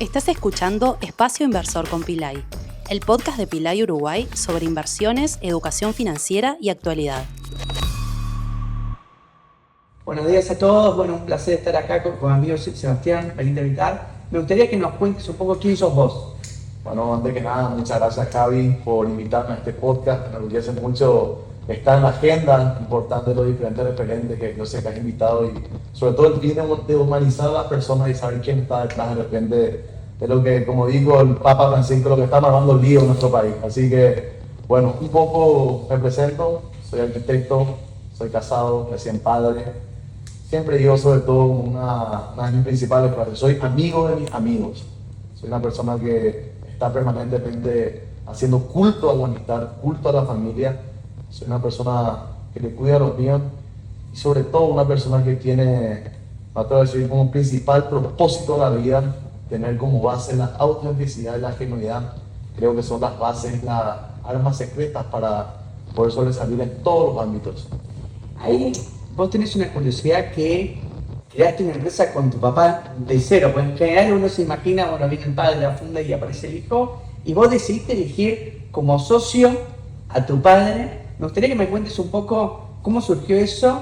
Estás escuchando Espacio Inversor con Pilay, el podcast de Pilay Uruguay sobre inversiones, educación financiera y actualidad. Buenos días a todos, bueno, un placer estar acá con mi amigo Sebastián, feliz de invitar. Me gustaría que nos cuentes un poco quién sos vos. Bueno, antes que nada, muchas gracias Javi por invitarme a este podcast. Me enorgullece mucho estar en la agenda importante de los diferentes referentes que yo sé que has invitado y sobre todo el fin de humanizar a las personas y saber quién está detrás de repente de lo que, como dijo el Papa Francisco, lo que está armando el lío en nuestro país. Así que, bueno, un poco me presento, soy arquitecto, soy casado, recién padre. Siempre digo sobre todo una de mis principales frases, soy amigo de mis amigos. Soy una persona que está permanentemente haciendo culto a la amistad, culto a la familia. Soy una persona que le cuida a los míos y sobre todo una persona que tiene, me atrevo a decir, como principal propósito de la vida, tener como base la autenticidad y la genuinidad. Creo que son las bases, las armas secretas para poder sobresalir en todos los ámbitos. Ahí vos tenés una curiosidad que creaste una empresa con tu papá de cero, pues en general uno se imagina, bueno, viene el padre, la funda y aparece el hijo, y vos decidiste elegir como socio a tu padre. Me gustaría que me cuentes un poco cómo surgió eso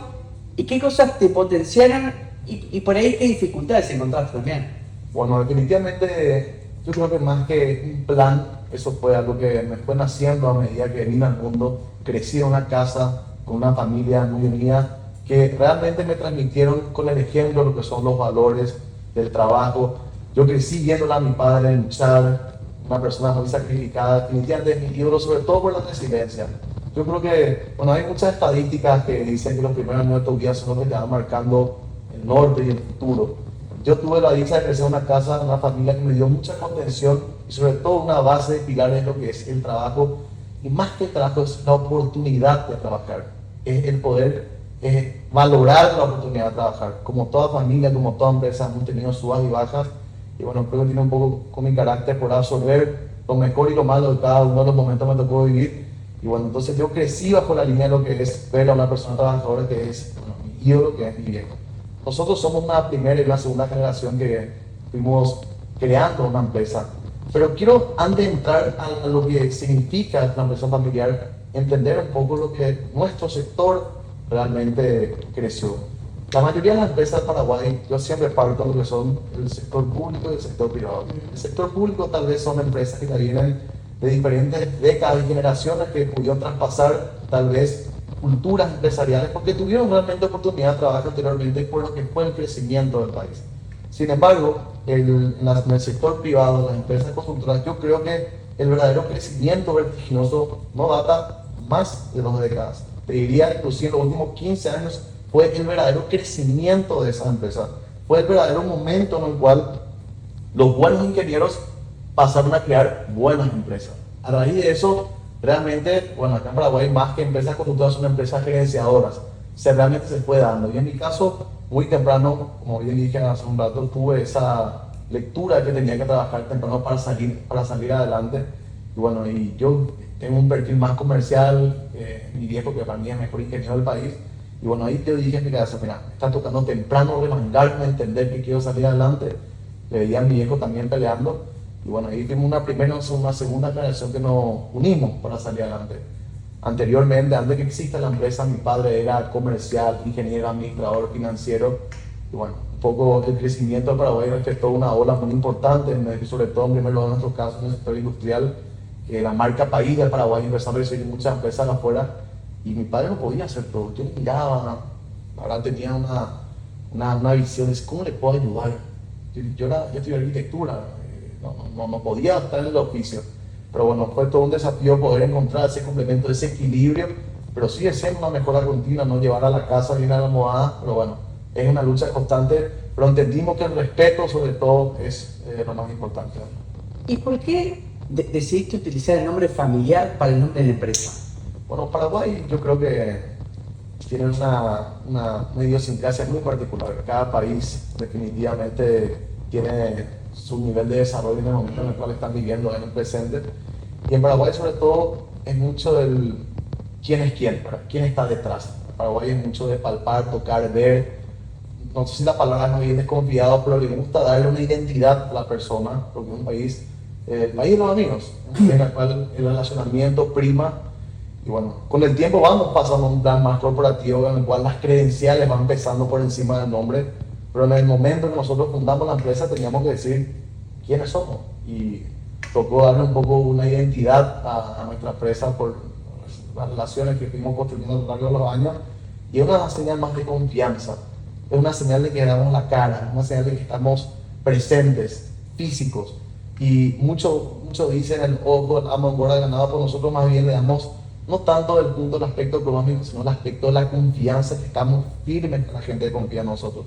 y qué cosas te potenciaron y por ahí qué dificultades encontraste también. Bueno, definitivamente yo creo que más que un plan, eso fue algo que me fue naciendo a medida que vine al mundo. Crecí en una casa con una familia muy unida que realmente me transmitieron con el ejemplo lo que son los valores del trabajo. Yo crecí viendo a mi padre luchar, una persona muy sacrificada, definitivamente es mi ídolo, sobre todo por la resiliencia. Yo creo que, bueno, hay muchas estadísticas que dicen que los primeros años de tu vida son los que te van marcando el norte y el futuro. Yo tuve la dicha de crecer en una casa, una familia que me dio mucha contención y sobre todo una base de pilares de lo que es el trabajo. Y más que el trabajo es la oportunidad de trabajar, es el poder valorar la oportunidad de trabajar. Como toda familia, como toda empresa, hemos tenido subas y bajas. Y bueno, creo que tiene un poco con mi carácter por absorber lo mejor y lo malo de cada uno de los momentos que me tocó vivir. Y bueno, entonces yo crecí bajo la línea de lo que es ver a una persona trabajadora que es, bueno, mi ídolo, que es mi viejo. Nosotros somos una primera y una segunda generación que fuimos creando una empresa. Pero quiero, antes de entrar a lo que significa la empresa familiar, entender un poco lo que nuestro sector realmente creció. La mayoría de las empresas de Paraguay, yo siempre parto de lo que son el sector público y el sector privado. El sector público tal vez son empresas que ya vienen de diferentes décadas y generaciones que pudieron traspasar tal vez culturas empresariales porque tuvieron realmente oportunidad de trabajar anteriormente por lo que fue el crecimiento del país. Sin embargo, en el sector privado, las empresas constructoras, yo creo que el verdadero crecimiento vertiginoso no data más de 2 décadas. Te diría, inclusive en los últimos 15 años, fue el verdadero crecimiento de esa empresa. Fue el verdadero momento en el cual los buenos ingenieros pasaron a crear buenas empresas. A raíz de eso, realmente, bueno, acá en Paraguay, más que empresas constructoras, son empresas gerenciadoras. Realmente se fue dando. Y en mi caso, muy temprano, como bien dije hace un rato, tuve esa lectura que tenía que trabajar temprano para salir adelante. Y bueno, y yo tengo un perfil más comercial, mi viejo que para mí es el mejor ingeniero del país. Y bueno, ahí te dije en mi cabeza, mira, me está tocando temprano remangarme, entender que quiero salir adelante. Le veía a mi viejo también peleando. Y bueno, ahí tuvimos una primera y una segunda generación que nos unimos para salir adelante. Anteriormente, antes que exista la empresa, mi padre era comercial, ingeniero, administrador, financiero. Y bueno, un poco el crecimiento de Paraguay afectó una ola muy importante, sobre todo en primer lugar en nuestro caso en el sector industrial, que la marca país de Paraguay empezó a recibir muchas empresas afuera y mi padre no podía hacer todo. Yo miraba, ahora tenía una visión de cómo le puedo ayudar. Yo estudié arquitectura, no podía estar en el oficio. Pero bueno, fue todo un desafío poder encontrar ese complemento, ese equilibrio, pero sigue siendo una mejora continua, no llevar a la casa bien acomodada, pero bueno, es una lucha constante, pero entendimos que el respeto sobre todo es lo más importante. ¿Y por qué decidiste utilizar el nombre familiar para el nombre de la empresa? Bueno, Paraguay yo creo que tiene una idiosincrasia muy particular. Cada país definitivamente tiene su nivel de desarrollo en el momento en el cual están viviendo en el presente. Y en Paraguay sobre todo es mucho del quién es quién, quién está detrás. En Paraguay es mucho de palpar, tocar, ver. no sé si la palabra es muy bien desconfiado, pero le gusta darle una identidad a la persona, porque es un país, el país de los amigos, en el cual el relacionamiento prima. Y bueno, con el tiempo vamos pasando a un plan más corporativo en el cual las credenciales van pesando por encima del nombre, pero en el momento que nosotros fundamos la empresa teníamos que decir quiénes somos, y tocó darle un poco una identidad a nuestra empresa por las relaciones que fuimos construyendo a lo largo de los años, y es una señal más de confianza, es una señal de que damos la cara, una señal de que estamos presentes, físicos, y mucho dicen el ojo, el amo engorda el ganado, por nosotros más bien le damos no tanto del punto del aspecto económico, sino el aspecto de la confianza, que estamos firmes con la gente que confía en nosotros.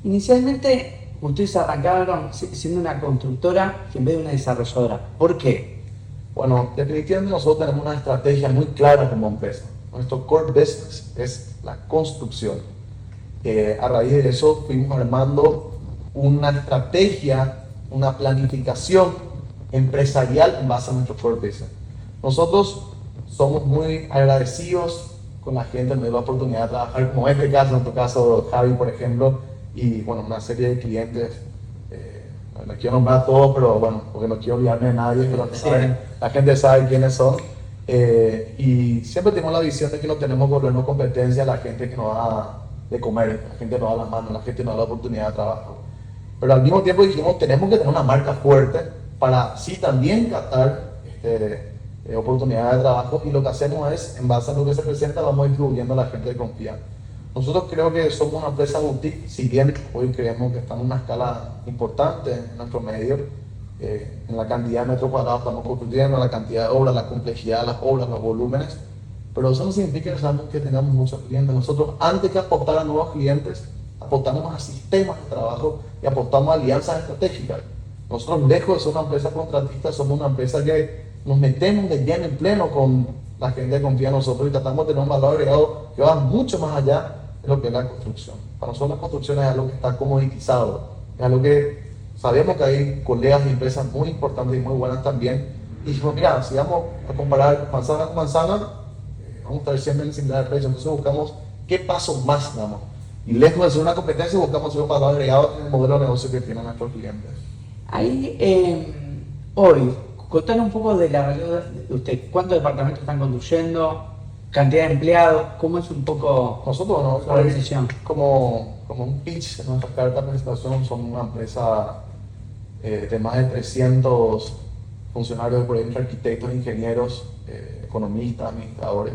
Inicialmente, ustedes arrancaron siendo una constructora en vez de una desarrolladora. ¿Por qué? Bueno, definitivamente nosotros tenemos una estrategia muy clara como empresa. Nuestro core business es la construcción. A raíz de eso fuimos armando una estrategia, una planificación empresarial en base a nuestro core business. Nosotros somos muy agradecidos con la gente que nos da la oportunidad de trabajar, como en este caso, en tu caso, Javi, por ejemplo, y bueno, una serie de clientes. No quiero nombrar a todos, pero bueno, porque no quiero olvidarme de nadie, pero la gente sabe quiénes son. Y siempre tenemos la visión de que no tenemos que volvernos competencia a la gente que nos da de comer, la gente que nos da las manos, la gente que nos da la oportunidad de trabajo. Pero al mismo tiempo dijimos, tenemos que tener una marca fuerte para sí también captar oportunidades de trabajo, y lo que hacemos es, en base a lo que se presenta, vamos distribuyendo a la gente que confía. Nosotros creo que somos una empresa boutique, si bien hoy creemos que estamos en una escala importante en nuestro medio, en la cantidad de metros cuadrados estamos construyendo, la cantidad de obras, la complejidad de las obras, los volúmenes, pero eso no significa que tengamos muchos clientes. Nosotros, antes que apostar a nuevos clientes, apostamos a sistemas de trabajo y apostamos a alianzas estratégicas. Nosotros, lejos de ser una empresa contratista, somos una empresa que nos metemos de lleno en pleno con la gente que confía en nosotros y tratamos de tener un valor agregado que va mucho más allá de lo que es la construcción. Para nosotros la construcción es algo que está comoditizado, es algo que sabemos que hay colegas y empresas muy importantes y muy buenas también, y dijimos, mira, si vamos a comparar manzana con manzana, vamos a estar siempre en similar precio. Entonces buscamos qué paso más damos, y lejos de ser una competencia buscamos ser un valor agregado en el modelo de negocio que tienen nuestros clientes. Ahí, hoy, contanos un poco de la realidad de usted. ¿Cuántos departamentos están construyendo? ¿Cantidad de empleados? ¿Cómo es un poco nosotros, la decisión? Como un pitch en nuestra carta de presentación, somos una empresa de más de 300 funcionarios, por ejemplo, arquitectos, ingenieros, economistas, administradores.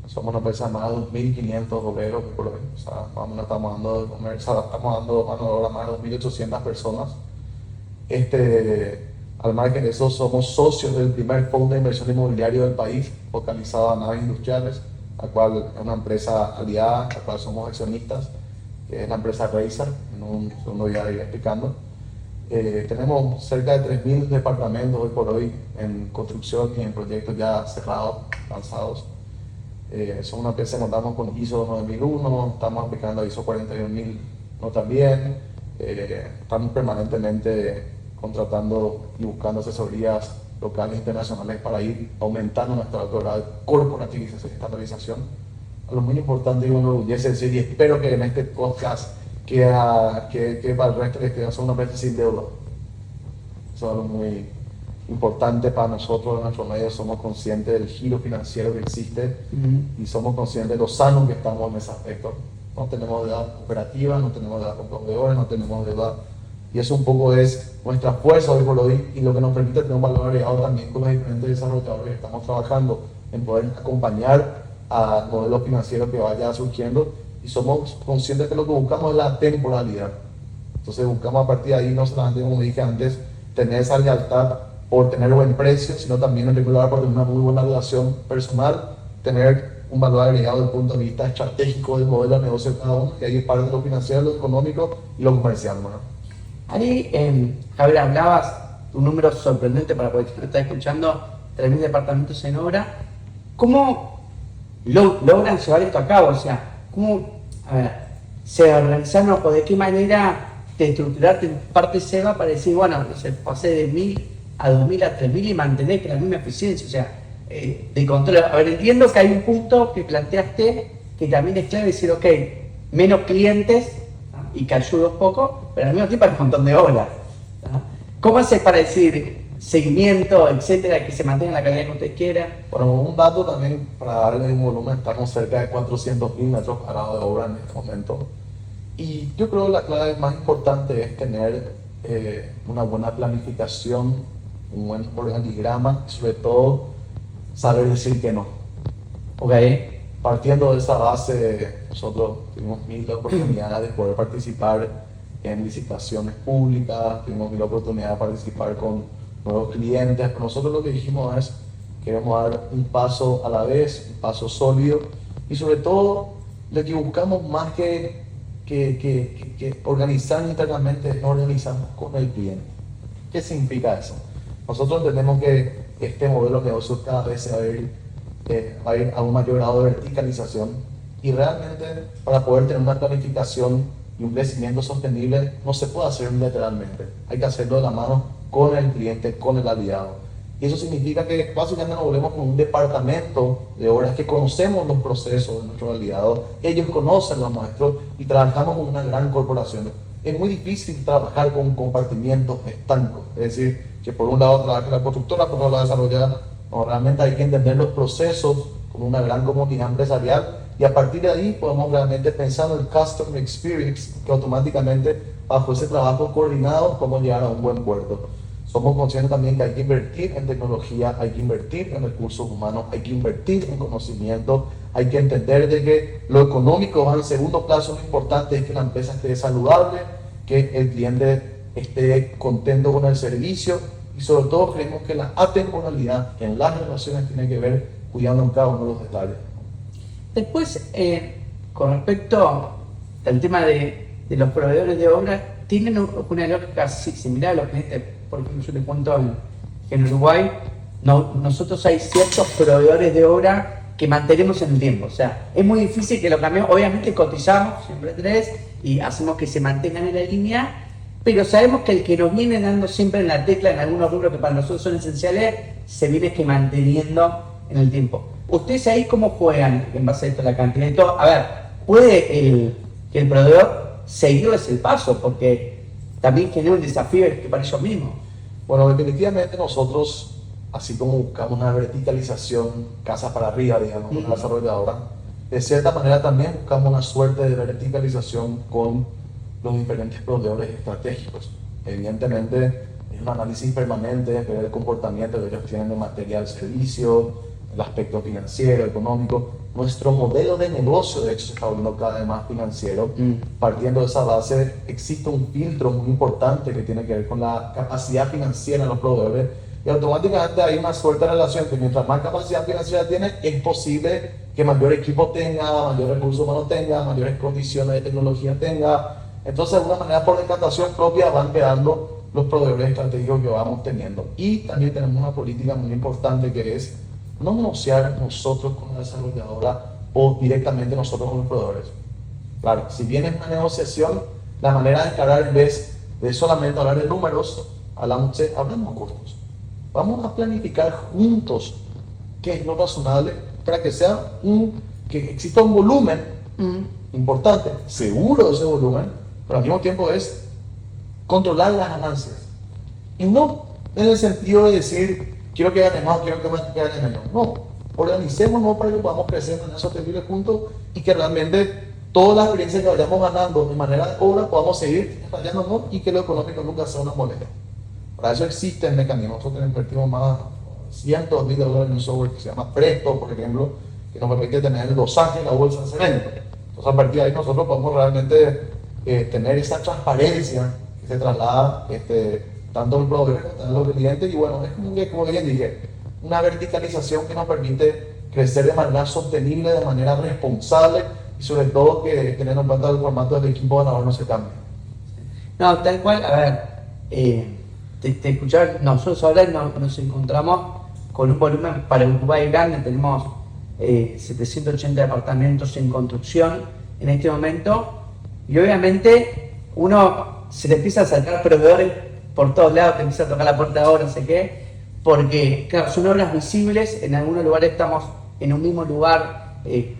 Somos una empresa de más de 2.500 obreros, por hoy. O sea, estamos dando de comer, estamos dando mano de obra a más de 2.800 personas. Al margen de eso, somos socios del primer fondo de inversión inmobiliario del país, focalizado en naves industriales, la cual es una empresa aliada, la cual somos accionistas, que es la empresa Razer, en un segundo día iré explicando. Tenemos cerca de 3.000 departamentos hoy por hoy en construcción y en proyectos ya cerrados, lanzados. Somos una empresa que contamos con ISO 9001, estamos aplicando ISO 41001 también. Estamos permanentemente contratando y buscando asesorías locales e internacionales para ir aumentando nuestra grado de corporativización y estandarización. Lo muy importante y me enorgullece decir, y espero que en este podcast que para el resto de que somos una empresa sin deuda. Eso es algo muy importante para nosotros en nuestro medio. Somos conscientes del giro financiero que existe y somos conscientes de lo sanos que estamos en ese aspecto. No tenemos deuda operativa, no tenemos deuda con proveedores, no tenemos deuda. Y eso un poco es nuestra fuerza hoy por hoy, y lo que nos permite tener un valor agregado también con los diferentes desarrolladores que estamos trabajando en poder acompañar a modelos financieros que vaya surgiendo, y somos conscientes que lo que buscamos es la temporalidad. Entonces buscamos a partir de ahí no solamente, como dije antes, tener esa lealtad por tener buen precio, sino también en regular por tener una muy buena relación personal, tener un valor agregado desde el punto de vista estratégico del modelo de negocio de cada uno, y ahí es parte de lo financiero, lo económico y lo comercial, ¿no? Ahí, Javier, hablabas un número sorprendente para poder estar escuchando, 3.000 departamentos en obra. ¿Cómo logran llevar esto a cabo? O sea, ¿cómo se organizaron o de qué manera te estructuraste en parte SEBA para decir, bueno, pasé de 1.000 a 2.000 a 3.000 y mantener la misma eficiencia? O sea, de control. A ver, entiendo que hay un punto que planteaste que también es clave, decir, ok, menos clientes, ¿no? y que ayuda un poco, pero al mismo tiempo hay un montón de obras. ¿No? ¿Cómo haces para decir seguimiento, etcétera, que se mantenga la calidad que usted quiera? Bueno, un dato también para darle un volumen, estamos cerca de 400.000 metros cuadrados de obra en este momento. Y yo creo que la clave más importante es tener una buena planificación, un buen organigrama y sobre todo saber decir que no. Ok. Partiendo de esa base, nosotros tuvimos 1000 oportunidades de poder participar en licitaciones públicas, tuvimos 1000 oportunidades de participar con nuevos clientes, pero nosotros lo que dijimos es queremos dar un paso a la vez, un paso sólido y sobre todo lo que buscamos más que organizar internamente es no organizarnos con el cliente. ¿Qué significa eso? Nosotros entendemos que este modelo de negocio cada vez se va a ir a un mayor grado de verticalización y realmente para poder tener una planificación y un crecimiento sostenible no se puede hacer unilateralmente, hay que hacerlo de la mano con el cliente, con el aliado. Y eso significa que básicamente nos volvemos con un departamento de obras que conocemos los procesos de nuestros aliados, ellos conocen los nuestros y trabajamos con una gran corporación. Es muy difícil trabajar con compartimientos estancos, es decir, que por un lado trabaja la constructora, por otro lado la desarrolladora. No, realmente hay que entender los procesos con una gran comunidad empresarial y a partir de ahí podemos realmente pensar en el customer experience que automáticamente bajo ese trabajo coordinado podemos llegar a un buen puerto. Somos conscientes también que hay que invertir en tecnología, hay que invertir en recursos humanos, hay que invertir en conocimiento, hay que entender de que lo económico va en segundo plazo, lo importante es que la empresa esté saludable, que el cliente esté contento con el servicio y sobre todo creemos que la atemporalidad en las relaciones tiene que ver cuidando en cada uno de los detalles. Después, con respecto al tema de los proveedores de obra, tienen una lógica similar a los clientes. Por ejemplo, yo te cuento que en Uruguay nosotros hay ciertos proveedores de obra que mantenemos en el tiempo. O sea, es muy difícil que lo cambiemos. Obviamente cotizamos siempre 3 y hacemos que se mantengan en la línea, pero sabemos que el que nos viene dando siempre en la tecla en algunos rubros que para nosotros son esenciales, se viene que manteniendo en el tiempo. ¿Ustedes ahí cómo juegan en base a esto, la cantidad y todo? A ver, ¿puede que el proveedor seguirles el paso? Porque también genera un desafío que para ellos mismos. Bueno, definitivamente nosotros, así como buscamos una verticalización casa para arriba, digamos, una desarrolladora, de cierta manera también buscamos una suerte de verticalización con los diferentes proveedores estratégicos. Evidentemente, es un análisis permanente, ver el comportamiento que ellos tienen de material, servicio, el aspecto financiero, económico. Nuestro modelo de negocio, de hecho, se está volviendo cada vez más financiero. Partiendo de esa base, existe un filtro muy importante que tiene que ver con la capacidad financiera de los proveedores y automáticamente hay una suerte de relación que mientras más capacidad financiera tiene, es posible que mayor equipo tenga, mayor recursos humanos tenga, mayores condiciones de tecnología tenga. Entonces, de alguna manera, por decantación propia, van quedando los proveedores estratégicos que vamos teniendo. Y también tenemos una política muy importante que es no negociar nosotros con la desarrolladora o directamente nosotros con los proveedores. Claro, si bien es una negociación, la manera de encarar en vez de solamente hablar de números, hablamos de costos. Vamos a planificar juntos qué es lo razonable para que que exista un volumen importante, seguro de ese volumen, pero al mismo tiempo es controlar las ganancias. Y no en el sentido de decir quiero que gane más, quiero que gane menos. No, organicémonos para que podamos crecer de manera sostenible juntos y que realmente todas las experiencias que vayamos ganando de manera de obra podamos seguir fallándonos y que lo económico nunca sea una molestia. Para eso existen mecanismos. Nosotros invertimos más cientos de miles de dólares en un software que se llama Presto, por ejemplo, que nos permite tener los ángeles en la bolsa de cemento. Entonces, a partir de ahí nosotros podemos realmente tener esa transparencia que se traslada tanto el proveedor como los clientes, y bueno, es como bien dije, una verticalización que nos permite crecer de manera sostenible, de manera responsable y sobre todo que teniendo en cuenta el formato del equipo ganador no se cambie. No, tal cual, a ver, te escuchaba, nosotros ahora nos encontramos con un volumen para Uruguay grande, tenemos 780 departamentos en construcción en este momento y obviamente uno se le empieza a acercar proveedores por todos lados, te empieza a tocar la puerta ahora, no sé qué, porque claro, son obras visibles, en algunos lugares estamos en un mismo lugar,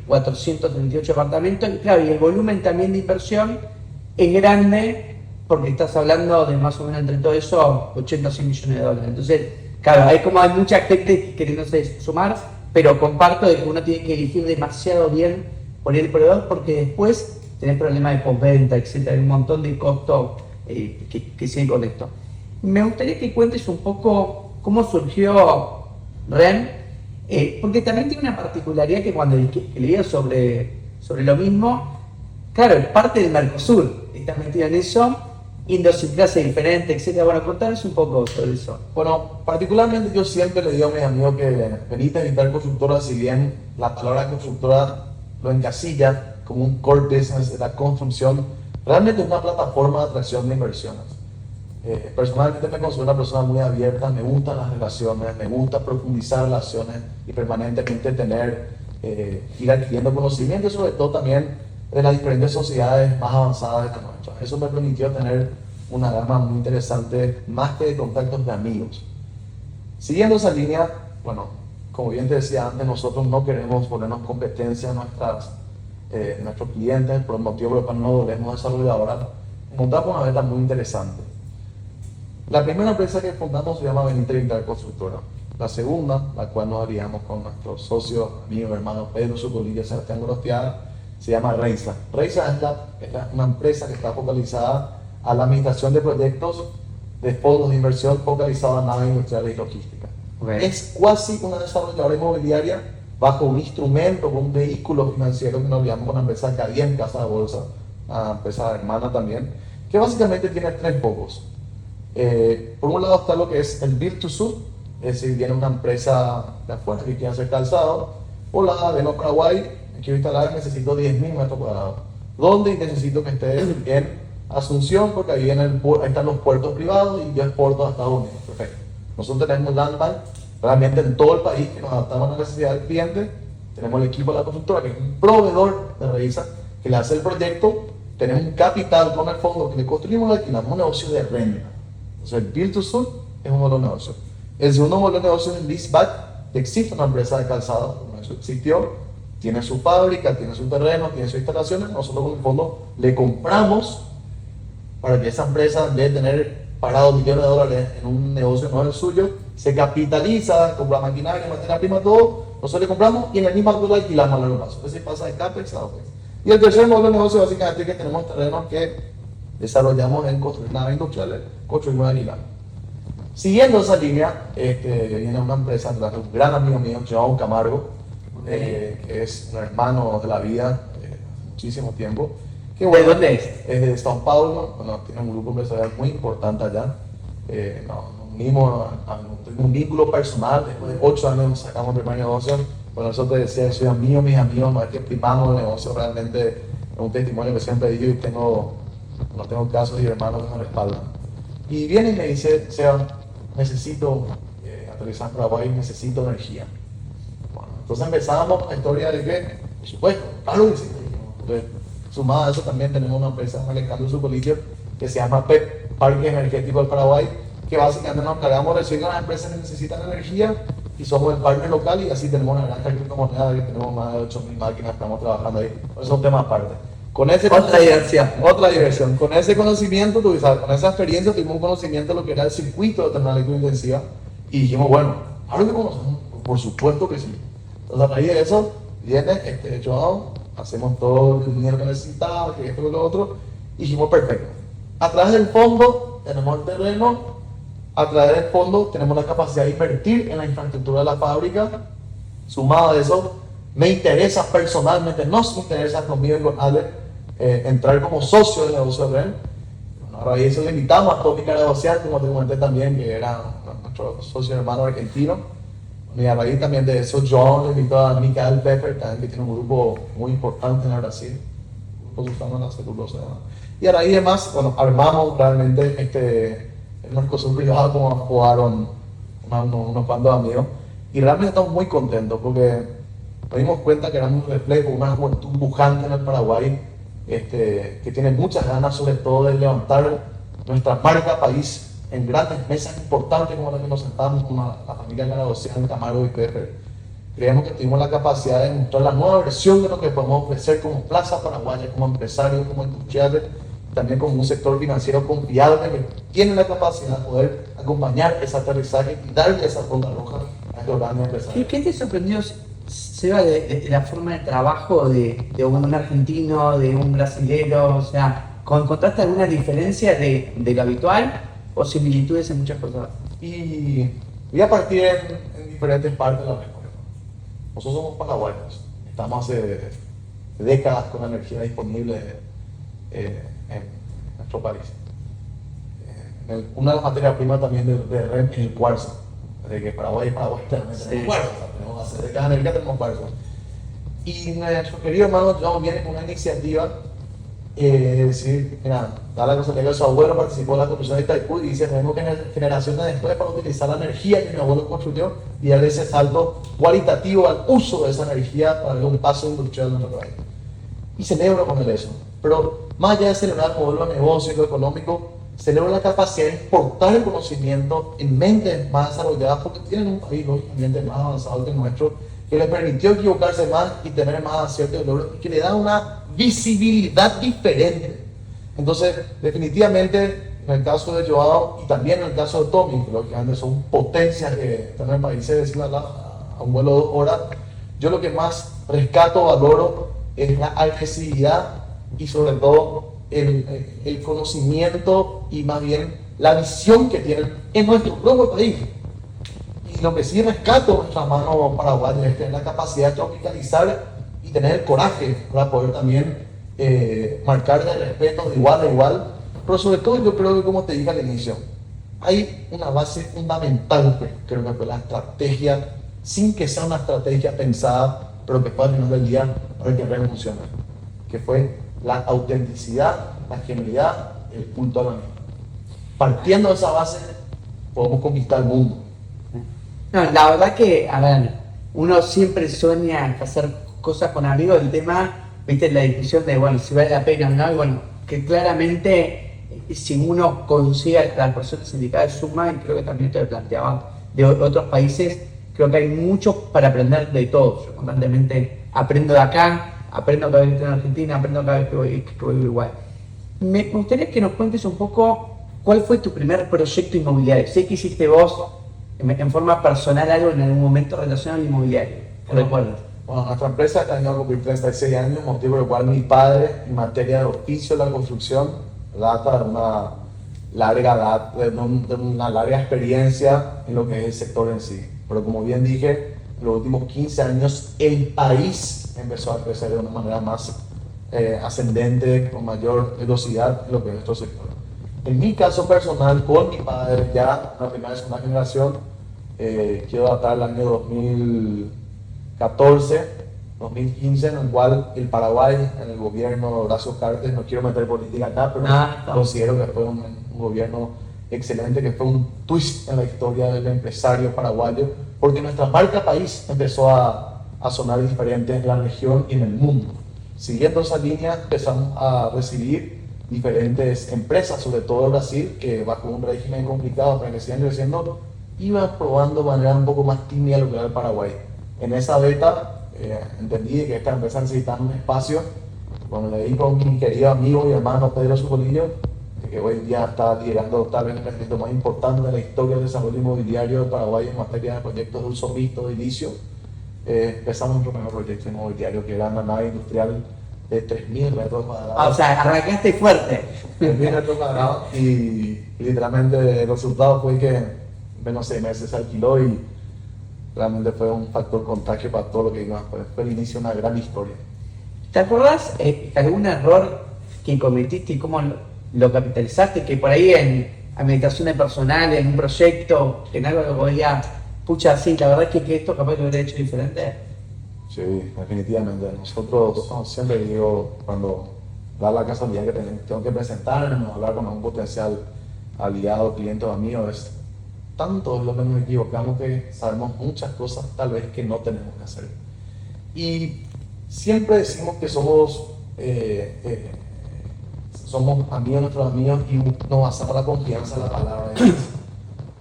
438 departamentos, y claro, y el volumen también de inversión es grande porque estás hablando de más o menos entre todo eso 80 o 100 millones de dólares. Entonces, claro, hay mucha gente queriéndose sumar, pero comparto de que uno tiene que elegir demasiado bien por el proveedor porque después tenés problemas de postventa, etcétera, hay un montón de costos que siguen con esto. Me gustaría que cuentes un poco cómo surgió REN, porque también tiene una particularidad que cuando leía sobre lo mismo, claro, es parte del Mercosur, estás metido en eso, idiosincrasia diferente, etcétera. Bueno, contanos un poco sobre eso. Bueno, particularmente yo siempre le digo a mis amigos que veniste a visitar constructora, si bien la palabra constructora lo encasilla como un core business de la construcción, realmente es una plataforma de atracción de inversiones. Personalmente me considero una persona muy abierta, me gustan las relaciones, me gusta profundizar relaciones y permanentemente ir adquiriendo conocimiento y sobre todo también de las diferentes sociedades más avanzadas de la nuestra. Eso me permitió tener una gama muy interesante, más que de contactos de amigos. Siguiendo esa línea, bueno, como bien te decía antes, nosotros no queremos ponernos competencia a nuestros clientes, por el motivo por el cual no volvemos desarrolladora. Montamos una meta muy interesante. La primera empresa que fundamos se llama Benítez Vital Constructora. La segunda, la cual nos aliamos con nuestros socios, amigos, hermanos Pedro Zucolilla y Sebastián Gorostiaga, se llama Reisa. Reisa es una empresa que está focalizada a la administración de proyectos de fondos de inversión focalizados a naves industriales y logística. Okay. Es casi una desarrolladora inmobiliaria bajo un instrumento, un vehículo financiero que nos aliamos con la empresa Cadien Casa de Bolsa, una empresa hermana también, que básicamente tiene tres focos. Por un lado está lo que es el Build to Suit, es decir, viene una empresa de afuera que quiere hacer calzado. Hola, vengo a Paraguay, quiero instalar, necesito 10.000 metros cuadrados. ¿Dónde? Necesito que esté en Asunción, porque ahí están los puertos privados y yo exporto a Estados Unidos. Perfecto. Nosotros tenemos landbank realmente en todo el país que nos adaptamos a la necesidad del cliente. Tenemos el equipo de la constructora, que es un proveedor de Reisa, que le hace el proyecto. Tenemos un capital con el fondo que le construimos y alquilamos un negocio de renta. Entonces, el Build to Suit es uno de los negocios. El segundo modelo de negocio es el leaseback, que existe una empresa de calzado, como eso existió, tiene su fábrica, tiene su terreno, tiene sus instalaciones. Nosotros con el fondo le compramos para que esa empresa, en vez de tener parado millones de dólares en un negocio no es el suyo, se capitaliza, compra maquinaria, materia prima, todo. Nosotros le compramos y en el mismo acto lo alquilamos a largo plazo. Ese pasa de CAPEX a OPEX. Y el tercer modelo de negocio básicamente es que tenemos terrenos que desarrollamos en construir naves industriales, construimos y alquilamos. Siguiendo esa línea, viene una empresa de un gran amigo mío, João Camargo, que es un hermano de la vida hace muchísimo tiempo. Que, bueno, ¿de dónde es? Es de São Paulo, bueno, tiene un grupo empresarial muy importante allá. Nos unimos a un vínculo personal, después de 8 años sacamos el primer negocio. Bueno, eso te decía, soy amigo de mis amigos, no es que primamos el negocio, realmente es un testimonio que siempre digo y no tengo casos y hermanos que me respaldan. Y viene y me dice, Seba, necesito aterrizar en Paraguay, necesito energía. Bueno, entonces empezábamos la historia de que, por supuesto, claro que sí. Entonces, sumado a eso también tenemos una empresa en Alejandro Zucolillo que se llama PEP, Parque Energético del Paraguay, que básicamente nos encargamos de recibir a las empresas que necesitan energía y somos el partner local y así tenemos una granja criptomoneda que tenemos más de 8.000 máquinas, estamos trabajando ahí. Eso es un tema aparte. Con ese Otra diversión. Con ese conocimiento, con esa experiencia, tuvimos un conocimiento de lo que era el circuito de terminal electrointensiva y dijimos, bueno, ahora que conocemos, por supuesto que sí. Entonces a raíz de eso, viene Joao, hacemos todo el dinero que necesitaba, que esto y lo otro, y dijimos, perfecto. A través del fondo tenemos el terreno, a través del fondo tenemos la capacidad de invertir en la infraestructura de la fábrica. Sumado a eso, me interesa personalmente, nos interesa conmigo y con Ale, entrar como socio del negocio de REN. Bueno, a raíz de eso le invitamos a Tommy Caragocian, como te comenté también, que era nuestro socio hermano argentino. Y a raíz también de eso, John le invitó a Michael Pepper, también, que tiene un grupo muy importante en el Brasil, grupo usando la celulosa. Y a raíz de más, bueno, armamos realmente el Mercosur privado, como jugaron unos cuantos amigos. Y realmente estamos muy contentos porque nos dimos cuenta que éramos un reflejo, una juventud pujante en el Paraguay, que tiene muchas ganas sobre todo de levantar nuestra marca país en grandes mesas importantes como la que nos sentamos con la familia Caragocian, Camargo y Pepper. Creemos que tuvimos la capacidad de mostrar la nueva versión de lo que podemos ofrecer como Plaza Paraguaya, como empresarios, como industriales, también como un sector financiero confiable que tiene la capacidad de poder acompañar ese aterrizaje y darle esa ronda roja a estos grandes empresarios. ¿Qué te sorprendió, Seba, de la forma de trabajo de un argentino, de un brasilero? O sea, ¿encontraste alguna diferencia de lo habitual o similitudes en muchas cosas? Y voy a partir en diferentes partes de la respuesta. Nosotros somos paraguayos, estamos hace décadas con la energía disponible en nuestro país. Una de las materias primas también de REM es el cuarzo. Desde que Paraguay tenemos cuarzo, tenemos hace décadas energía, tenemos cuarzo. Y nuestro querido hermano John viene con una iniciativa de decir, mira, da la cosa que su abuelo participó en la construcción de Itaipú y dice, tenemos generaciones después para utilizar la energía que mi abuelo construyó y darle ese salto cualitativo al uso de esa energía para darle un paso industrial en nuestro país. Y celebro con él eso. Pero más allá de celebrar el modelo de negocio y lo económico, celebro la capacidad de exportar el conocimiento en mentes más desarrolladas porque tienen un país lógicamente más avanzado que el nuestro, que les permitió equivocarse más y tener más aciertos y logros y que le da una visibilidad diferente. Entonces, definitivamente, en el caso de Joao y también en el caso de Tommy, que lógicamente son potencias que están en el país, de decir a un vuelo de 2 horas, yo lo que más rescato, valoro, es la agresividad y sobre todo el conocimiento y más bien la visión que tienen en nuestro propio país. Y lo que sí rescato en nuestra mano paraguaya es tener la capacidad de tropicalizar y tener el coraje para poder también marcarle el respeto de igual a igual. Pero sobre todo yo creo que, como te dije al inicio, hay una base fundamental, creo que fue la estrategia, sin que sea una estrategia pensada, pero que pueda tener el día para que realmente funcione, que fue la autenticidad, la genuidad, el culto a la misma. Partiendo de esa base, podemos conquistar el mundo. No, la verdad que, a ver, uno siempre sueña hacer cosas con amigos. El tema, viste, la discusión de, bueno, si vale la pena o no, y bueno, que claramente, si uno consigue a las personas indicadas, suma, y creo que también te lo planteaba de otros países, creo que hay mucho para aprender de todos. Yo constantemente aprendo de acá, aprendo cada vez que estoy en Argentina, aprendo cada vez que voy a Uruguay. Me gustaría que nos cuentes un poco cuál fue tu primer proyecto inmobiliario. Sé que hiciste vos en forma personal algo en algún momento relacionado al inmobiliario. ¿Recuerdas? Bueno, nuestra empresa está en cumplir 36 años, motivo por el cual mi padre, en materia de oficio de la construcción, data de una larga edad, de una larga experiencia en lo que es el sector en sí. Pero como bien dije, en los últimos 15 años el país empezó a crecer de una manera más ascendente, con mayor velocidad en lo que es nuestro sector. En mi caso personal, con mi padre, ya la primera y segunda generación, quiero datar el año 2014, 2015, en el cual el Paraguay, en el gobierno de Horacio Cartes, no quiero meter política acá, pero considero que fue un gobierno excelente, que fue un twist en la historia del empresario paraguayo, porque nuestra marca país empezó a sonar diferente en la región y en el mundo. Siguiendo esa línea, empezamos a recibir diferentes empresas, sobre todo de Brasil, que bajo un régimen complicado, pero que siguen creciendo, iban probando de manera un poco más tímida lo que era el Paraguay. En esa beta entendí que esta empresa necesitaba un espacio. Cuando le digo a mi querido amigo y hermano Pedro Sucolillo, que hoy en día está liderando tal vez el proyecto más importante de la historia del desarrollo inmobiliario de Paraguay en materia de proyectos de uso mixto, de inicio, empezamos nuestro primer proyecto inmobiliario, que era una nave industrial de 3.000 metros cuadrados. O sea, arrancaste fuerte. 3.000 metros cuadrados y literalmente el resultado fue que en menos de 6 meses se alquiló y realmente fue un factor contagio para todo lo que iba. Fue el inicio de una gran historia. ¿Te acuerdas algún error que cometiste y cómo lo capitalizaste? Que por ahí en administración personal, en un proyecto, en algo que podía, pucha, sí, la verdad es que esto capaz lo hubiera hecho diferente. Sí, definitivamente. Nosotros, siempre digo, cuando da la casualidad que tengo que presentarme, hablar con un potencial aliado, cliente o amigo, es tanto lo que nos equivocamos que sabemos muchas cosas tal vez que no tenemos que hacer. Y siempre decimos que somos amigos de nuestros amigos y nos basamos en la confianza en la palabra de Dios.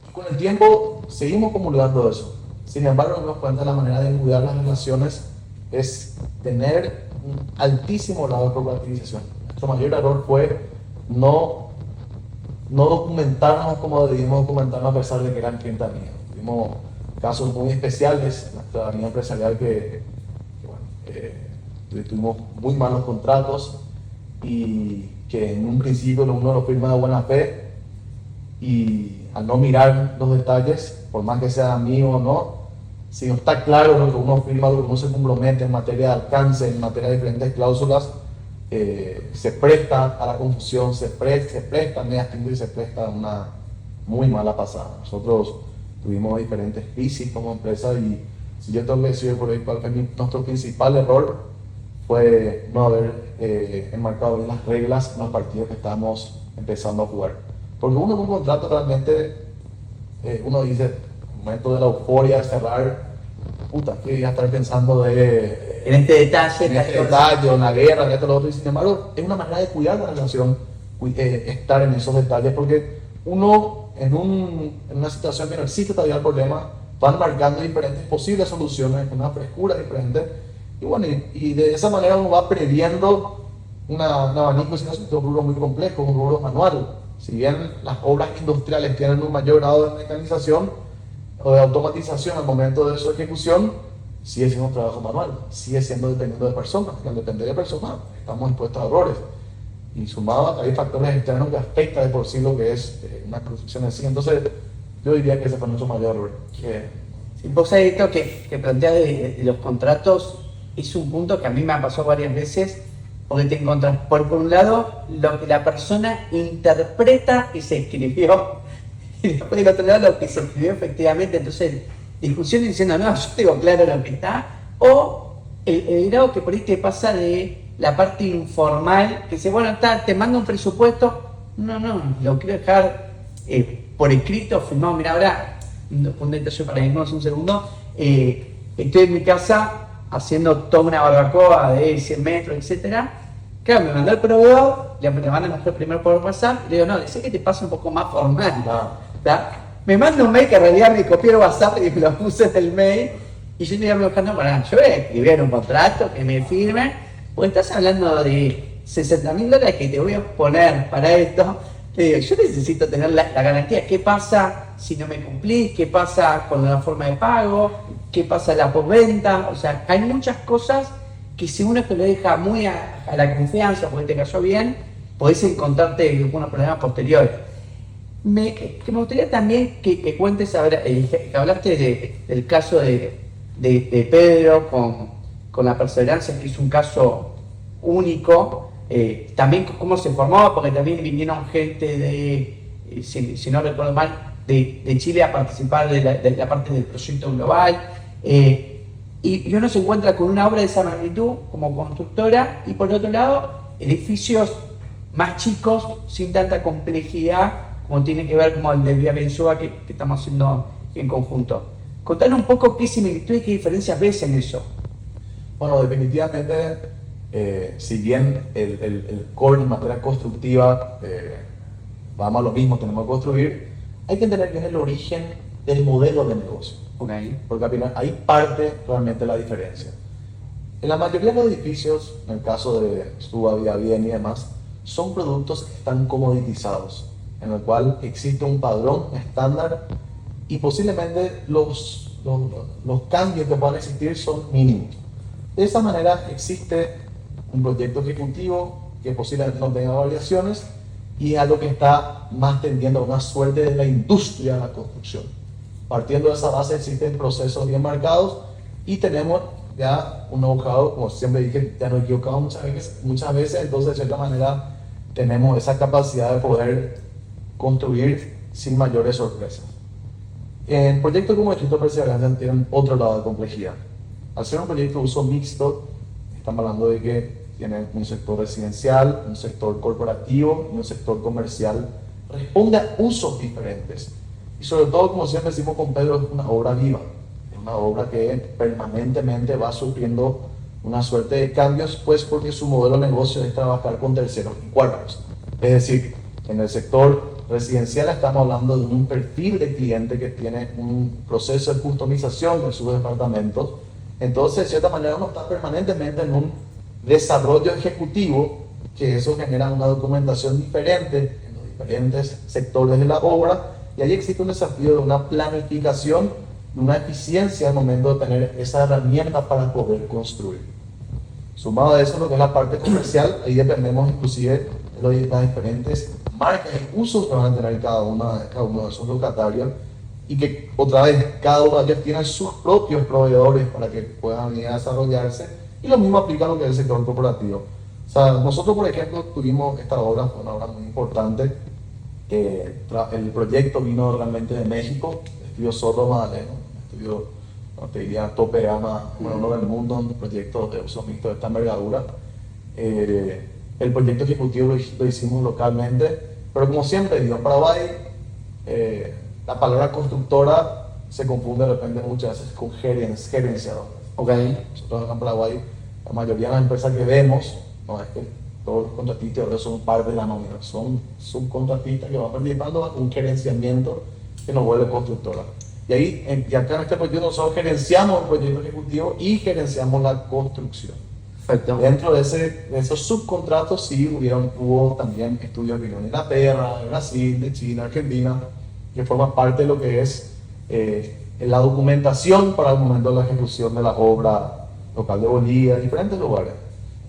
Y con el tiempo seguimos acumulando eso. Sin embargo, nos damos cuenta de la manera de cuidar las relaciones es tener un altísimo grado de corporativización. Nuestro mayor error fue no documentarnos como debimos documentarnos a pesar de que eran clientes míos. Tuvimos casos muy especiales en la ciudadanía empresarial que tuvimos muy malos contratos y que en un principio uno lo firma de buena fe y al no mirar los detalles, por más que sea amigo o no, si no está claro lo que uno firma, lo que uno se compromete en materia de alcance, en materia de diferentes cláusulas, se presta a la confusión, se presta a medias tintas y se presta a una muy mala pasada. Nosotros tuvimos diferentes crisis como empresa y si yo tengo que decir por ahí cuál fue nuestro principal error fue no haber enmarcado bien las reglas en los partidos que estábamos empezando a jugar. Porque uno en un contrato realmente, uno dice, en el momento de la euforia, de cerrar, puta, que voy a estar pensando en este detalle, en la guerra, en esto, lo otro, y sin embargo, es una manera de cuidar la relación, estar en esos detalles, porque uno, en una situación que no existe todavía el problema, van marcando diferentes posibles soluciones, con una frescura diferente, y bueno, y de esa manera uno va previendo un abanico, si no es un rubro muy complejo, un rubro manual. Si bien las obras industriales tienen un mayor grado de mecanización o de automatización al momento de su ejecución, sigue siendo un trabajo manual, sigue siendo dependiendo de personas, y al depender de personas estamos expuestos a errores. Y sumado a que hay factores externos que afectan de por sí lo que es una construcción en sí. Entonces, yo diría que ese fue nuestro mayor error. Sí, vos sabés esto que planteas de los contratos, es un punto que a mí me ha pasado varias veces, porque te encontrás, por un lado, lo que la persona interpreta que se escribió, y después del otro lado lo que se escribió efectivamente. Entonces, discusiones diciendo, no, yo tengo claro lo que está, o el grado que por ahí te pasa de la parte informal, que dice, bueno, te mando un presupuesto, no, lo quiero dejar por escrito, firmado. Mira, ahora, un detalle para irnos un segundo, estoy en mi casa haciendo toda una barbacoa de 100 metros, etc. Claro, me mandó el proveedor, le mandan a primero por WhatsApp, y le digo, no, dice que te pasa un poco más formal. Me manda un mail que en realidad me copió el WhatsApp y me lo puse en el mail, y yo le digo, buscando, bueno, yo voy a escribir un contrato que me firme, porque estás hablando de $60.000 que te voy a poner para esto. Le digo, yo necesito tener la garantía. ¿Qué pasa si no me cumplís? ¿Qué pasa con la forma de pago? ¿Qué pasa la postventa? O sea, hay muchas cosas que si uno te lo deja muy a la confianza, porque te cayó bien, podés encontrarte con unos problemas posteriores. Me gustaría también que cuentes, que hablaste del caso de Pedro con la perseverancia, que es un caso único. También cómo se formó, porque también vinieron gente de, si no recuerdo mal, de Chile a participar de la parte del proyecto global. Y uno se encuentra con una obra de esa magnitud como constructora y por otro lado edificios más chicos, sin tanta complejidad como tiene que ver como el de Vía Benzúa que estamos haciendo en conjunto. Contanos un poco qué similitudes y qué diferencias ves en eso. Bueno, definitivamente, si bien el core en materia constructiva, vamos a lo mismo, tenemos que construir, hay que entender bien el origen del modelo de negocio. Okay. Porque al final ahí parte realmente la diferencia. En la mayoría de los edificios, en el caso de Suba, Vía Bien y demás, son productos que están comoditizados, en el cual existe un padrón estándar y posiblemente los cambios que puedan existir son mínimos. De esa manera existe un proyecto ejecutivo que posiblemente no tenga variaciones y es algo que está más tendiendo a una suerte de la industria de la construcción. Partiendo de esa base existen procesos bien marcados y tenemos ya un know-how, como siempre dije, ya nos equivocamos muchas veces, entonces de cierta manera tenemos esa capacidad de poder construir sin mayores sorpresas. En proyectos como Distrito Perseverancia tienen otro lado de complejidad. Al ser un proyecto de uso mixto, estamos hablando de que tiene un sector residencial, un sector corporativo y un sector comercial, responde a usos diferentes. Y sobre todo, como siempre decimos con Pedro, es una obra viva, es una obra que permanentemente va sufriendo una suerte de cambios, pues porque su modelo de negocio es trabajar con terceros y cuartos. Es decir, en el sector residencial estamos hablando de un perfil de cliente que tiene un proceso de customización de sus departamentos. Entonces, de cierta manera, uno está permanentemente en un desarrollo ejecutivo que eso genera una documentación diferente en los diferentes sectores de la obra, y ahí existe un desafío de una planificación, de una eficiencia al momento de tener esa herramienta para poder construir. Sumado a eso, lo que es la parte comercial, ahí dependemos inclusive de las diferentes marcas y usos que van a tener cada uno de esos locatarios, y que otra vez cada uno de ellos tiene sus propios proveedores para que puedan ir a desarrollarse, y lo mismo aplica a lo que es el sector corporativo. O sea, nosotros, por ejemplo, tuvimos esta obra, fue una obra muy importante. El proyecto vino realmente de México, estudio Sordo Magdaleno, estudio, no te diría, tope de gama, uno del mundo en proyectos de uso mixto de esta envergadura. El proyecto ejecutivo lo hicimos localmente, pero como siempre digo, en Paraguay la palabra constructora se confunde de repente muchas veces con gerenciador. Okay. Nosotros acá en Paraguay, la mayoría de las empresas que vemos, no es que todos los contratistas ahora son parte de la nómina, son subcontratistas que van participando a un gerenciamiento que nos vuelve constructora. Y acá en este proyecto nosotros gerenciamos el proyecto ejecutivo y gerenciamos la construcción. Perfecto. Dentro de esos subcontratos sí hubo también estudios que vinieron de Inglaterra, de Brasil, de China, Argentina, que forman parte de lo que es la documentación para el momento de la ejecución de la obra local de Bolivia, diferentes lugares.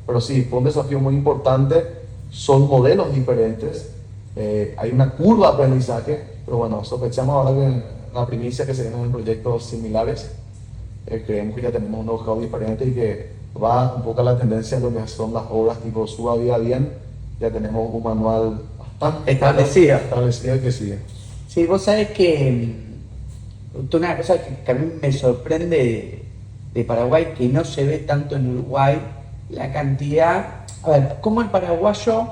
Pero sí, fue un desafío muy importante, son modelos diferentes, hay una curva de aprendizaje, pero bueno, sospechamos ahora que la primicia que se vienen en proyectos similares, creemos que ya tenemos un know-how diferente y que va un poco a la tendencia de lo que son las obras tipo Suba Vida Bien. Ya tenemos un manual bastante establecido que sigue. Sí, vos sabés que una cosa que a mí me sorprende de Paraguay, que no se ve tanto en Uruguay, la cantidad, a ver, cómo el paraguayo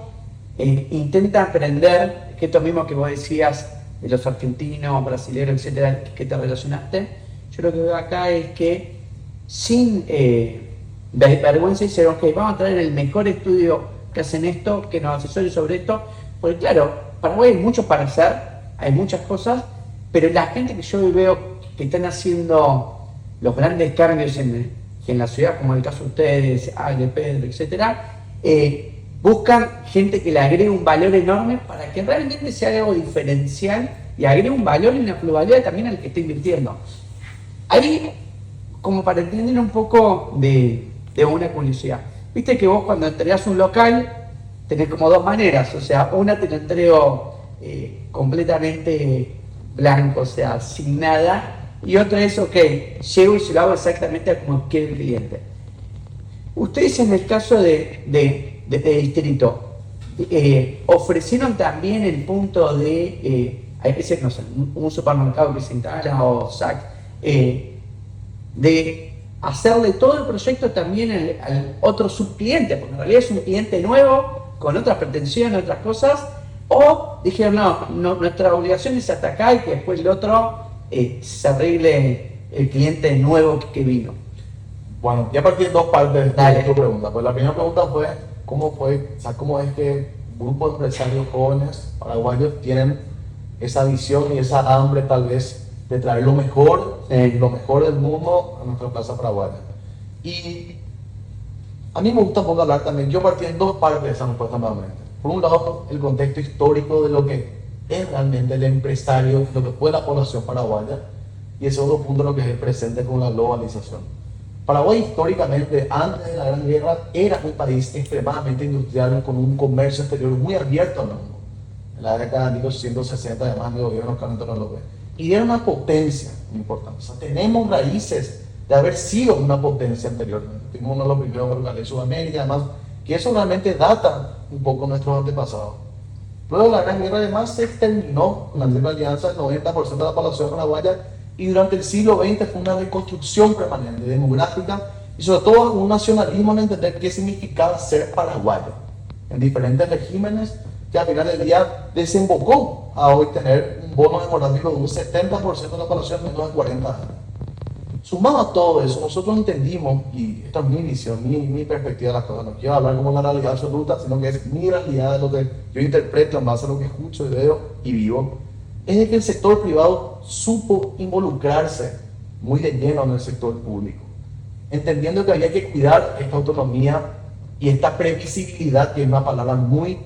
intenta aprender, que esto mismo que vos decías de los argentinos, brasileños, etcétera, que te relacionaste, yo lo que veo acá es que sin vergüenza dicen, ok, vamos a traer el mejor estudio que hacen esto, que nos asesore sobre esto, porque claro, Paraguay hay mucho para hacer, hay muchas cosas, pero la gente que yo veo que están haciendo los grandes cambios en la ciudad, como en el caso de ustedes, Ale, Pedro, etcétera, buscan gente que le agregue un valor enorme para que realmente sea algo diferencial y agregue un valor y una pluralidad también al que está invirtiendo. Ahí, como para entender un poco de una curiosidad, viste que vos cuando entregás un local tenés como dos maneras, o sea, una te lo entrego completamente blanco, o sea, sin nada, y otra es, ok, llego y se lo hago exactamente como quiere el cliente. Ustedes en el caso de Distrito, ofrecieron también el punto de, hay veces, no sé, un supermercado que se instala o SAC, de hacerle todo el proyecto también al otro subcliente, porque en realidad es un cliente nuevo, con otras pretensiones, otras cosas, o dijeron, no, nuestra obligación es hasta acá y que después el otro se arregle el cliente nuevo que vino. Bueno, ya partí en dos partes de tu pregunta. Pues la primera pregunta fue, ¿cómo es que grupos de empresarios jóvenes paraguayos tienen esa visión y esa hambre tal vez de traer lo mejor del mundo a nuestra plaza paraguaya? Y a mí me gusta un poco hablar también, yo partí en dos partes de esa respuesta nuevamente. Por un lado, el contexto histórico de lo que es realmente el empresario, lo que fue la población paraguaya, y el segundo punto, lo que es el presente con la globalización. Paraguay históricamente, antes de la Gran Guerra, era un país extremadamente industrial con un comercio exterior muy abierto al mundo. En la década de 1860, además, el gobierno Carlos López. Y era una potencia muy importante. O sea, tenemos raíces de haber sido una potencia anteriormente. Fuimos uno de los primeros ferrocarriles de Sudamérica, además, que eso realmente data un poco nuestros antepasados. Luego de la Gran Guerra, además, se terminó con la Triple Alianza, el 90% de la población paraguaya, y durante el siglo XX fue una reconstrucción permanente, demográfica, y sobre todo un nacionalismo en entender qué significaba ser paraguayo, en diferentes regímenes, que al final del día desembocó a hoy tener un bono demográfico de un 70% de la población menos de 40 años. Sumado a todo eso, nosotros entendimos, y esta es mi visión, mi perspectiva de las cosas, no quiero hablar como la realidad absoluta, sino que es mi realidad, de lo que yo interpreto en base a lo que escucho y veo y vivo, es de que el sector privado supo involucrarse muy de lleno en el sector público, entendiendo que había que cuidar esta autonomía y esta previsibilidad, que es una palabra muy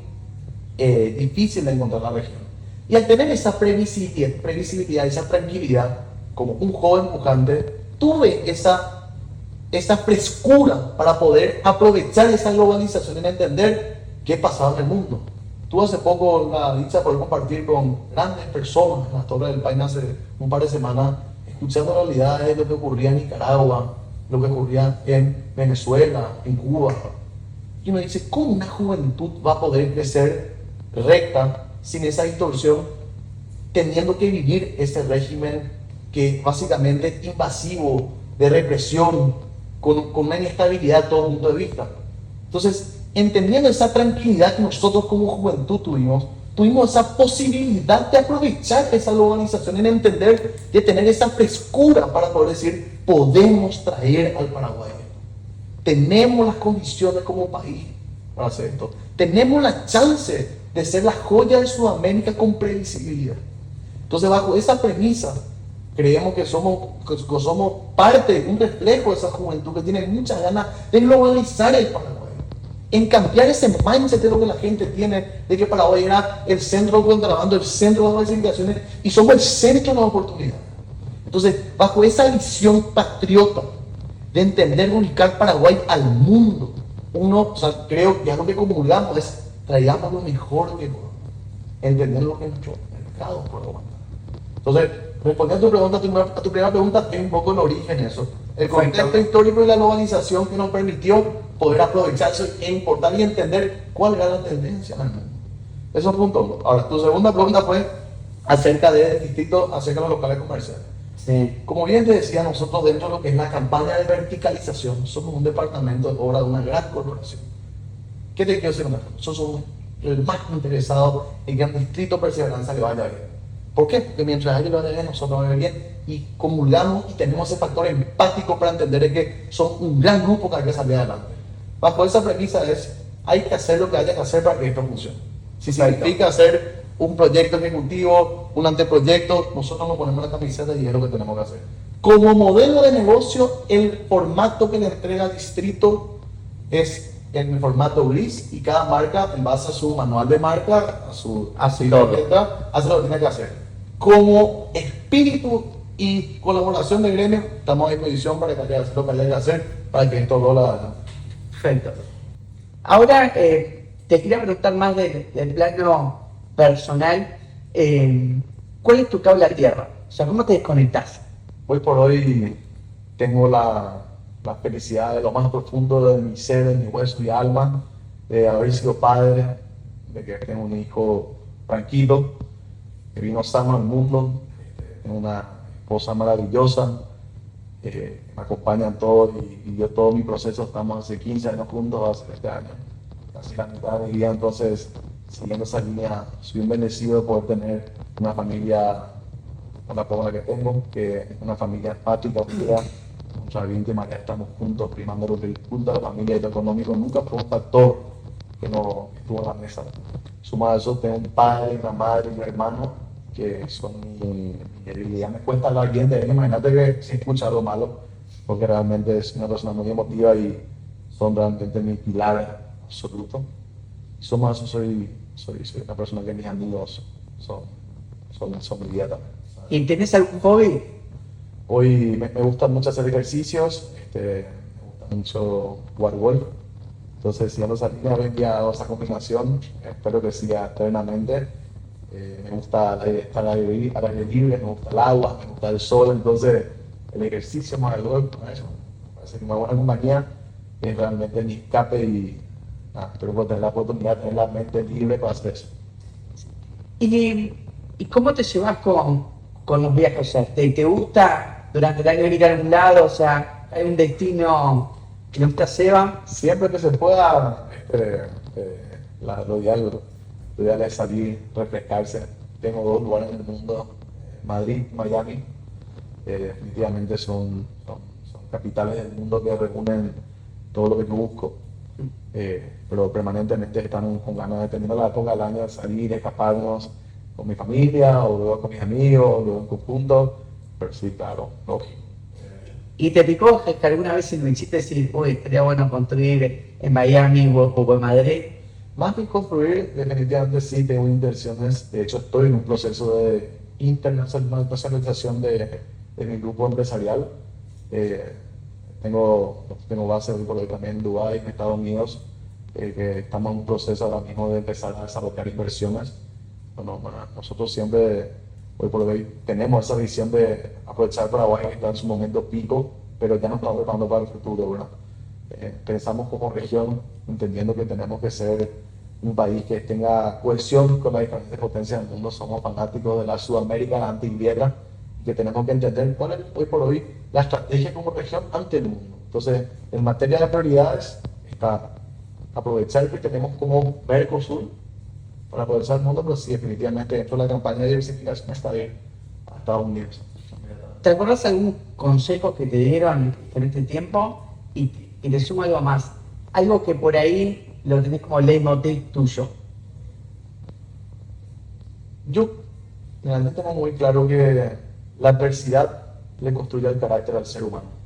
difícil de encontrar en la región. Y al tener esa previsibilidad, esa tranquilidad, como un joven pujante, tuve esa frescura para poder aprovechar esa globalización en entender qué pasaba en el mundo. Tuve hace poco la dicha de poder compartir con grandes personas en las Torres del Paine hace un par de semanas, escuchando realidades de lo que ocurría en Nicaragua, lo que ocurría en Venezuela, en Cuba. Y uno dice, ¿cómo una juventud va a poder crecer recta sin esa distorsión, teniendo que vivir ese régimen que básicamente es invasivo, de represión, con una inestabilidad de todo punto de vista? Entonces, entendiendo esa tranquilidad que nosotros como juventud tuvimos esa posibilidad de aprovechar esa globalización, en entender, de tener esa frescura para poder decir, podemos traer al Paraguay. Tenemos las condiciones como país para hacer esto. Tenemos la chance de ser la joya de Sudamérica con previsibilidad. Entonces, bajo esa premisa, creemos que somos parte, un reflejo de esa juventud que tiene muchas ganas de globalizar el Paraguay, en cambiar ese mindset de lo que la gente tiene, de que Paraguay era el centro del contrabando, el centro de las falsificaciones, y somos el centro de las oportunidades. Entonces, bajo esa visión patriota de entender, ubicar Paraguay al mundo, creo que algo que comulgamos es traigamos lo mejor que podamos, entender lo que nuestro mercado puede aguantar. Entonces, respondiendo a tu primera pregunta, es un poco el origen de eso. El contexto histórico y la globalización que nos permitió poder aprovecharse e importar y entender cuál era la tendencia en el mundo. Eso es punto uno. Ahora, tu segunda pregunta fue acerca del distrito, acerca de los locales comerciales. Sí. Como bien te decía, nosotros dentro de lo que es la campaña de verticalización, somos un departamento de obra de una gran corporación. ¿Qué te quiero decir con esto? Nosotros somos el más interesado en que el distrito Perseverancia le vaya bien. ¿Por qué? Porque mientras a ellos le vaya bien, nosotros vamos a ir bien, y comulgamos y tenemos ese factor empático para entender que son un gran grupo que hay que salir adelante. Bajo esa premisa hay que hacer lo que haya que hacer para que esto funcione. Si significa hacer un proyecto ejecutivo, un anteproyecto, nosotros nos ponemos la camiseta y es lo que tenemos que hacer. Como modelo de negocio, el formato que le entrega al distrito es en el formato gris, y cada marca, en base a su manual de marca, a su tarjeta, hace lo que tiene que hacer. Como espíritu y colaboración del gremio, estamos a disposición para que haya lo que haya que hacer para que esto lo haga. Perfecto. Ahora te quería preguntar más del plano personal. ¿Cuál es tu cable a tierra? O sea, ¿cómo te desconectas? Hoy por hoy tengo la felicidad de lo más profundo de mi ser, de mi hueso y alma, de haber sido padre, de que tengo un hijo tranquilo, que vino sano al mundo, tengo una esposa maravillosa, me acompaña en todo, y yo todo mi proceso, estamos hace 15 años juntos, hace este año, casi la mitad de mi vida. Entonces, siguiendo esa línea, soy un bendecido de poder tener una familia con la forma que tengo, que es una familia empática, unida. Nuestra vida y María estamos juntos, primando lo que disfruta la familia, y lo económico nunca fue un factor que no estuvo en la mesa. Sumado a eso, tengo un padre, una madre y un hermano que son mi debilidad. Me cuesta hablar bien de él, imagínate que se escucha algo malo, porque realmente es una persona muy emotiva y son realmente mi pilar absoluto. Y sumado a eso, soy una persona que mis amigos son mi vida también. ¿Y tenés algún hobby? Hoy me gusta mucho hacer ejercicios, me gusta mucho jugar golf. Entonces, si ando a haber enviado esa combinación, espero que siga eternamente. Me gusta estar al aire libre, me gusta el agua, me gusta el sol. Entonces, el ejercicio más el golf, eso me parece una buena compañía, es realmente mi escape, y espero tener la oportunidad de tener la mente libre para hacer eso. ¿Y cómo te llevas con los viajes? O sea, ¿te gusta durante el año ir a algún lado? O sea, ¿hay un destino que no te ceba? Siempre que se pueda, lo ideal es salir, refrescarse. Tengo 2 lugares en el mundo, Madrid y Miami. Definitivamente son capitales del mundo que reúnen todo lo que yo busco. Pero permanentemente estamos con ganas de tener la época del año de salir, escaparnos con mi familia, o luego con mis amigos, o luego en conjunto. Pero sí, claro, lógico. ¿Y te picó que alguna vez me hiciste decir, uy, estaría bueno construir en Miami o en Madrid? Más que construir, definitivamente sí tengo intenciones. De hecho, estoy en un proceso de internacionalización de mi grupo empresarial. Eh, tengo base hoy por hoy también en Dubái, en Estados Unidos, que estamos en un proceso ahora mismo de empezar a desarrollar inversiones. Bueno, nosotros siempre, hoy por hoy, tenemos esa visión de aprovechar Paraguay que está en su momento pico, pero ya nos estamos preparando para el futuro, ¿verdad? Pensamos como región, entendiendo que tenemos que ser un país que tenga cohesión con las diferentes potencias del mundo. Somos fanáticos de la Sudamérica anti-guerra, que tenemos que entender cuál es hoy por hoy la estrategia como región ante el mundo. Entonces, en materia de prioridades, está aprovechar que tenemos como Mercosur para aprovechar el mundo, pero sí, definitivamente dentro de la campaña de diversificación está bien a Estados Unidos. ¿Te acuerdas algún consejo que te dieron en este tiempo? Y te sumo algo más, algo que por ahí lo tenés como leitmotiv tuyo. Yo realmente tengo muy claro que la adversidad le construye el carácter al ser humano.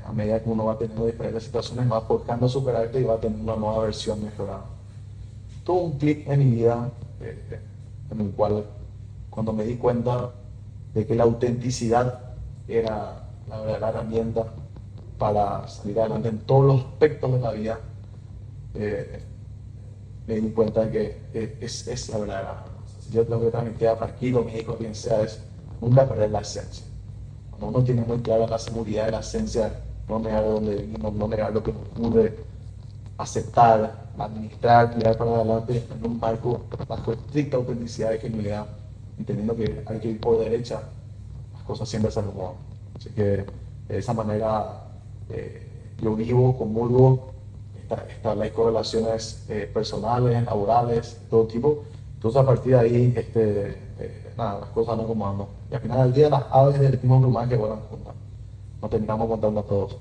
A medida que uno va teniendo diferentes situaciones, va forjando su carácter y va teniendo una nueva versión mejorada. Tuve un clic en mi vida en el cual, cuando me di cuenta de que la autenticidad era la verdadera herramienta para salir adelante en todos los aspectos de la vida, me di cuenta de que es la verdadera. Si yo tengo que transmitir a Franquito, mi hijo, quien sea, es nunca perder la esencia. Cuando uno tiene muy clara la seguridad de la esencia, no negar de dónde vino, no negar lo que nos pude, aceptar, administrar, tirar para adelante en un marco bajo estricta autenticidad y genuinidad, entendiendo que hay que ir por derecha, las cosas siempre se acomodan. Así que de esa manera yo vivo, comulgo, establezco relaciones personales, laborales, todo tipo. Entonces a partir de ahí, las cosas no acomodan. Y al final del día las aves del mismo plumaje vuelan juntas. Nos terminamos contando a todos.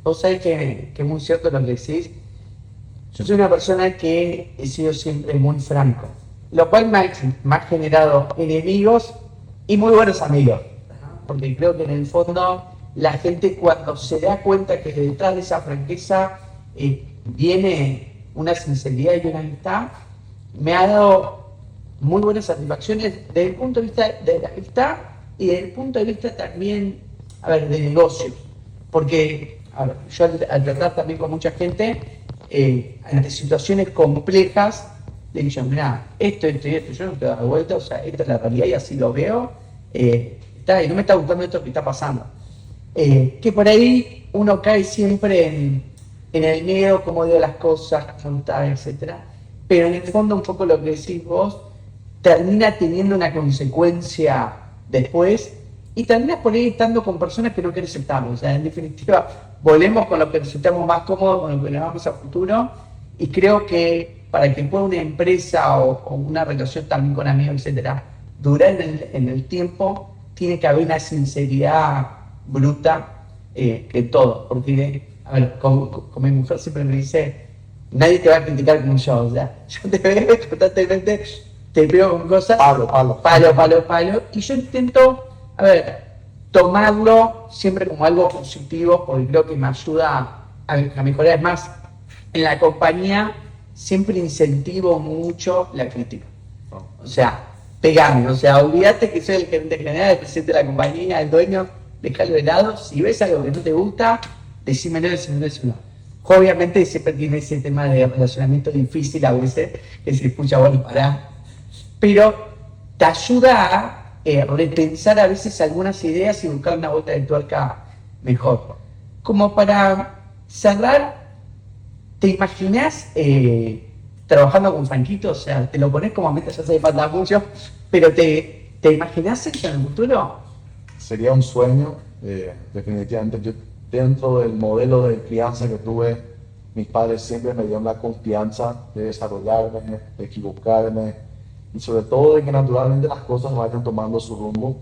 Vos sabés que es muy cierto lo que decís. Yo soy una persona que he sido siempre muy franco, lo cual me ha generado enemigos y muy buenos amigos. Porque creo que en el fondo la gente, cuando se da cuenta que detrás de esa franqueza viene una sinceridad y una amistad, me ha dado muy buenas satisfacciones desde el punto de vista de la amistad y desde el punto de vista también, de negocios. Porque yo al tratar también con mucha gente, ante situaciones complejas, le digo, mira, esto, yo no te doy vuelta, o sea, esta es la realidad y así lo veo, y no me está gustando esto que está pasando. Que por ahí uno cae siempre en el miedo, cómo digo las cosas, cómo está, etc. Pero en el fondo, un poco lo que decís vos, termina teniendo una consecuencia después y terminas por ahí estando con personas que no querés estar. O sea, en definitiva, volvemos con lo que nos sentamos más cómodos, con lo que nos vamos a futuro, y creo que para que pueda una empresa o una relación también con amigos, etcétera, durar en el tiempo, tiene que haber una sinceridad bruta de todo. Porque, como mi mujer siempre me dice, nadie te va a criticar como yo. O sea, yo te veo constantemente, te veo con cosas palo, y yo intento, tomarlo siempre como algo positivo, porque creo que me ayuda a mejorar. Es más, en la compañía siempre incentivo mucho la crítica. O sea, pegarme, olvídate que soy el gerente general, el presidente de la compañía, el dueño, dejalo de lado. Si ves algo que no te gusta, decímelo. Obviamente siempre tiene ese tema de relacionamiento difícil a veces, que se escucha, bueno, pará. Pero te ayuda a repensar a veces algunas ideas y buscar una vuelta de tuerca mejor. Como para cerrar, ¿te imaginas trabajando con Franquito? O sea, te lo pones como meta, ya se me falta mucho, pero ¿te imaginas eso en el futuro? Sería un sueño, definitivamente. Yo, dentro del modelo de crianza que tuve, mis padres siempre me dieron la confianza de desarrollarme, de equivocarme, y sobre todo de que naturalmente las cosas vayan tomando su rumbo.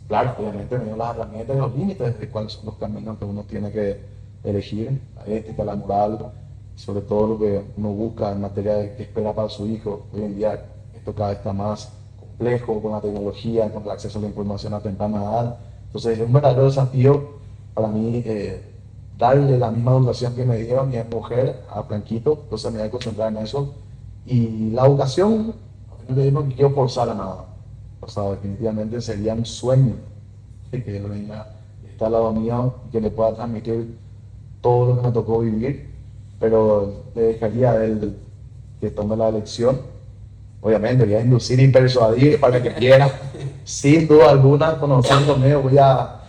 Claro, obviamente me dio las herramientas y los límites de cuáles son los caminos que uno tiene que elegir, la ética, la moral, sobre todo lo que uno busca en materia de qué espera para su hijo. Hoy en día esto cada vez está más complejo con la tecnología, con el acceso a la información a temprana edad. Entonces es un verdadero desafío para mí darle la misma educación que me dieron mi mujer a Franquito, entonces me voy a concentrar en eso. Y la educación, no quiero forzar a nada, o sea, definitivamente sería un sueño de que él venga, esté al lado mío, que le pueda transmitir todo lo que me tocó vivir, pero le dejaría a él que tome la elección. Obviamente voy a inducir y persuadir para que quiera, sin duda alguna, conociéndome, voy a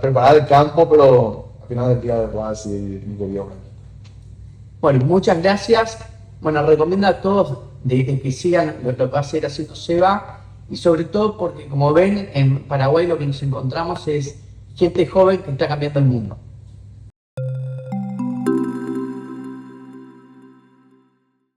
preparar el campo, pero al final del día voy a decir mi querido. Bueno, muchas gracias. Bueno, recomiendo a todos de que sigan lo que va a hacer haciendo Seba, y sobre todo porque, como ven, en Paraguay lo que nos encontramos es gente joven que está cambiando el mundo.